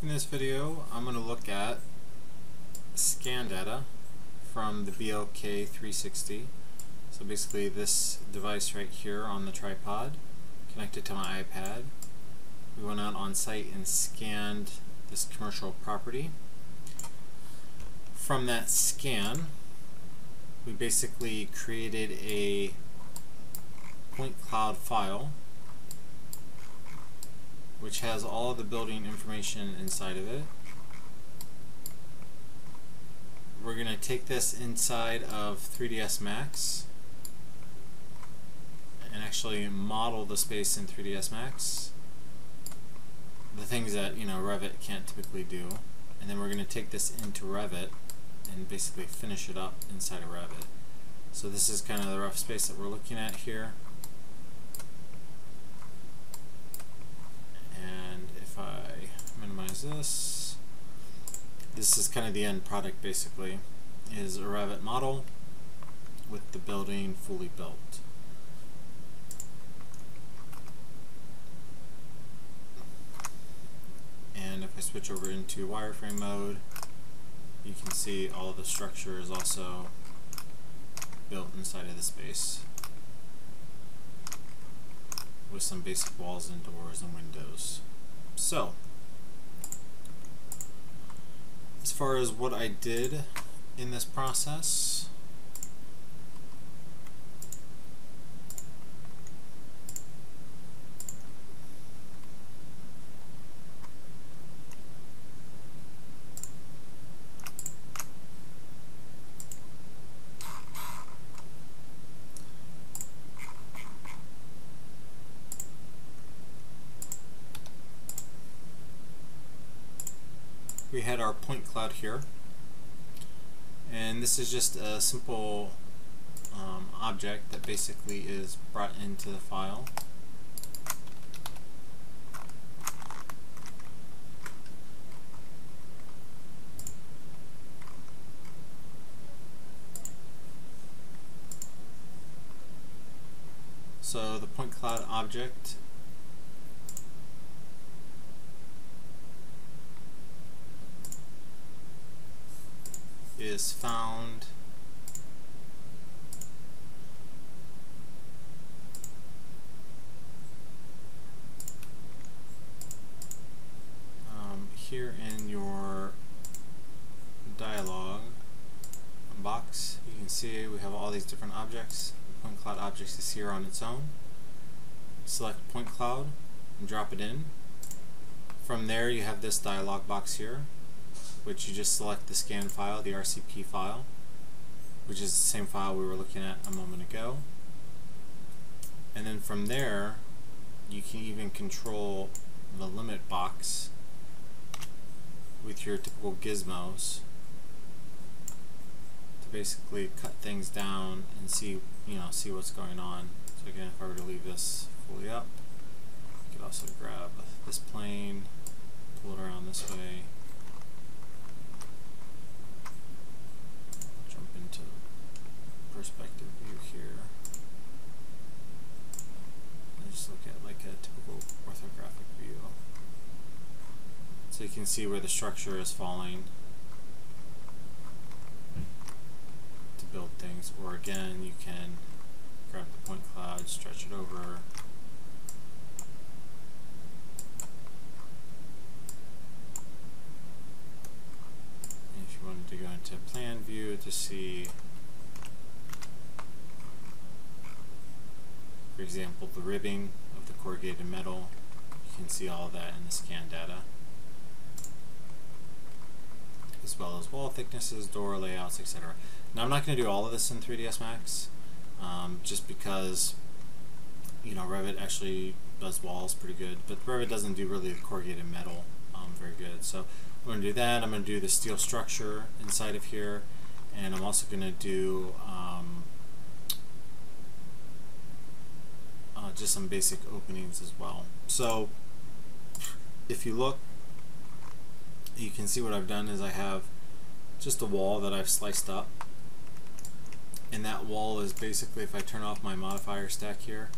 In this video, I'm going to look at scan data from the BLK360. So basically this device right here on the tripod connected to my iPad. We went out on site and scanned this commercial property. From that scan, we basically created a point cloud file which has all of the building information inside of it. We're going to take this inside of 3ds Max and actually model the space in 3ds Max, the things that Revit can't typically do, and then we're going to take this into Revit and basically finish it up inside of Revit. So this is kind of the rough space that we're looking at here. And if I minimize this, this is kind of the end product basically, is a Revit model with the building fully built. And if I switch over into wireframe mode, you can see all of the structure is also built inside of the space with some basic walls and doors and windows. So, as far as what I did in this process, we had our point cloud here, and this is just a simple object that basically is brought into the file. So the point cloud object is found here in your dialog box. You can see we have all these different objects. The point cloud object is here on its own. Select point cloud and drop it in. From there you have this dialog box here, which you just select the scan file, the RCP file, which is the same file we were looking at a moment ago. And then from there, you can even control the limit box with your typical gizmos to basically cut things down and see what's going on. So again, if I were to leave this fully up, I could also grab this plane, pull it around this way, into perspective view here, and just look at like a typical orthographic view. So you can see where the structure is falling to build things, or again you can grab the point cloud, stretch it over, and if you wanted to go into plan view to see, for example, the ribbing of the corrugated metal, you can see all of that in the scan data, as well as wall thicknesses, door layouts, etc. Now I'm not going to do all of this in 3ds Max, just because Revit actually does walls pretty good, but Revit doesn't do really the corrugated metal very good. So I'm going to do that. I'm going to do the steel structure inside of here, and I'm also going to do just some basic openings as well. So if you look, you can see what I've done is I have just a wall that I've sliced up, and that wall is basically, if I turn off my modifier stack here,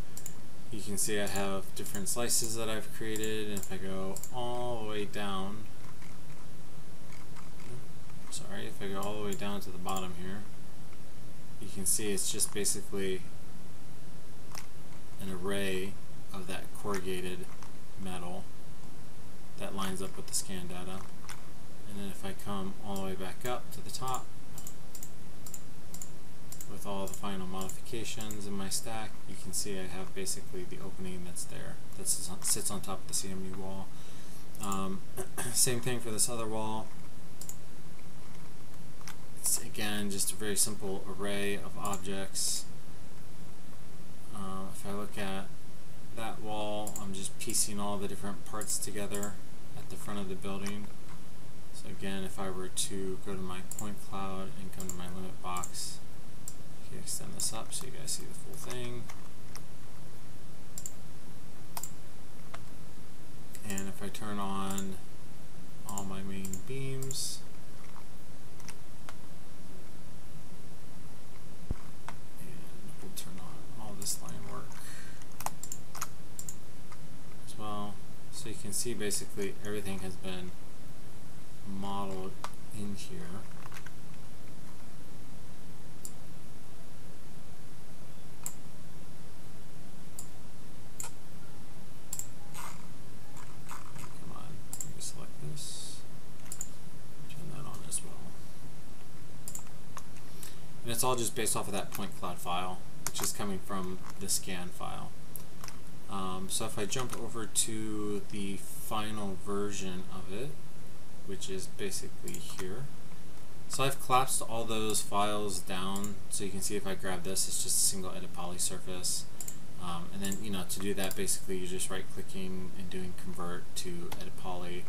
you can see I have different slices that I've created, and if I go all the way down if I go all the way down to the bottom here, you can see it's just basically an array of that corrugated metal that lines up with the scan data. And then if I come all the way back up to the top with all the final modifications in my stack, you can see I have basically the opening that's there, that sits on top of the CMU wall. Same thing for this other wall. It's again just a very simple array of objects. If I look at that wall, I'm just piecing all the different parts together at the front of the building. So again, if I were to go to my point cloud and come to my limit box, I can extend this up so you guys see the full thing. And if I turn on all my main beams, and we'll turn on all this line work as well, so you can see basically everything has been modeled in here. And it's all just based off of that point cloud file, which is coming from the scan file. So if I jump over to the final version of it, which is basically here. So I've collapsed all those files down, so you can see if I grab this, it's just a single edit poly surface. And then, you know, to do that, basically you're just right-clicking and doing convert to edit poly.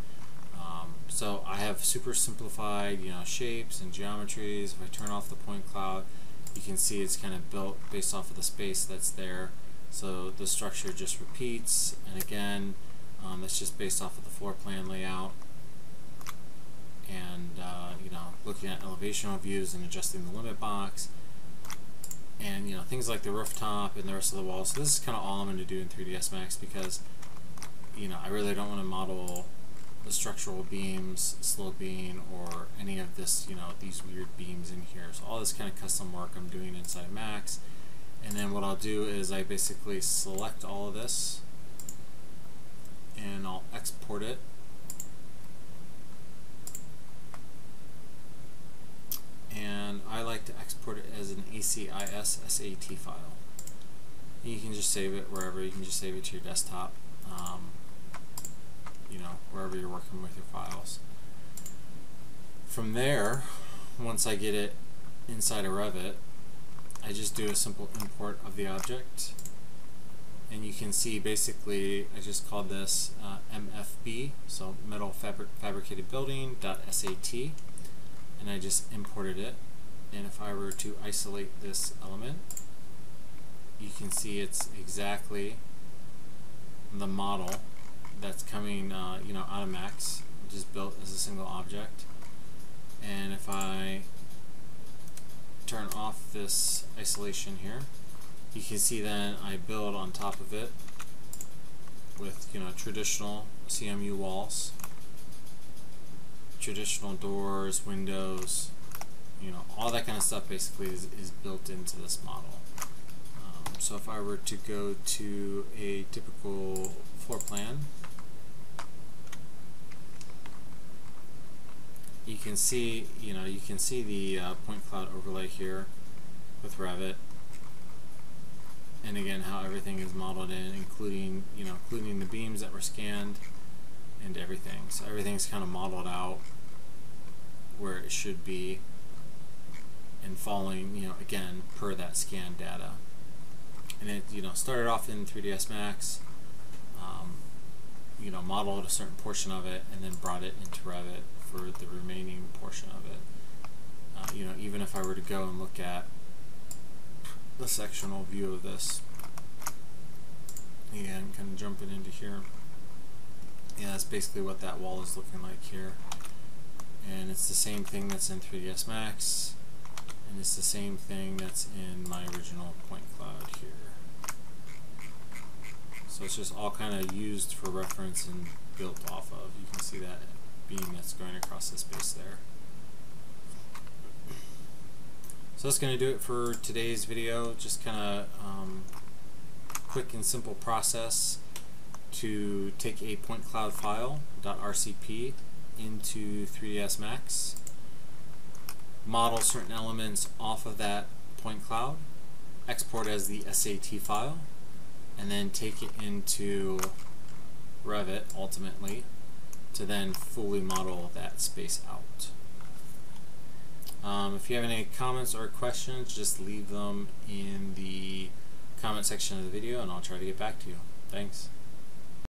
So I have super simplified, you know, shapes and geometries. If I turn off the point cloud, you can see it's kind of built based off of the space that's there. So the structure just repeats, and again, that's just based off of the floor plan layout. And you know, looking at elevational views and adjusting the limit box, and you know, things like the rooftop and the rest of the walls. So this is kind of all I'm going to do in 3ds Max, because you know, I really don't want to model the structural beams sloping or any of this, you know, these weird beams in here. So all this kind of custom work I'm doing inside Max. And then what I'll do is I basically select all of this and I'll export it. And I like to export it as an ACIS SAT file. You can just save it wherever. You can just save it to your desktop, you know, wherever you're working with your files. From there, once I get it inside of Revit, I just do a simple import of the object, and you can see basically I just called this MFB, so metal fabricated building.sat, and I just imported it. And if I were to isolate this element, you can see it's exactly the model that's coming you know, out of Max, which is built as a single object. And if I turn off this isolation here, you can see then I build on top of it with, you know, traditional CMU walls, traditional doors, windows, you know, all that kind of stuff basically is built into this model. So if I were to go to a typical floor plan, you can see, you know, you can see the point cloud overlay here with Revit, and again how everything is modeled in, including, you know, including the beams that were scanned and everything. So everything's kind of modeled out where it should be and following, you know, again per that scan data. And it, you know, started off in 3ds Max, you know, modeled a certain portion of it, and then brought it into Revit for the remaining portion of it. You know, even if I were to go and look at the sectional view of this, again, kind of jumping into here, yeah, that's basically what that wall is looking like here. And it's the same thing that's in 3ds Max, and it's the same thing that's in my original point cloud here. So it's just all kind of used for reference and built off of. You can see that beam that's going across the space there. So that's going to do it for today's video. Just kind of quick and simple process to take a point cloud file .rcp into 3ds Max, model certain elements off of that point cloud, export as the SAT file, and then take it into Revit ultimately to then fully model that space out. If you have any comments or questions, just leave them in the comment section of the video and I'll try to get back to you. Thanks.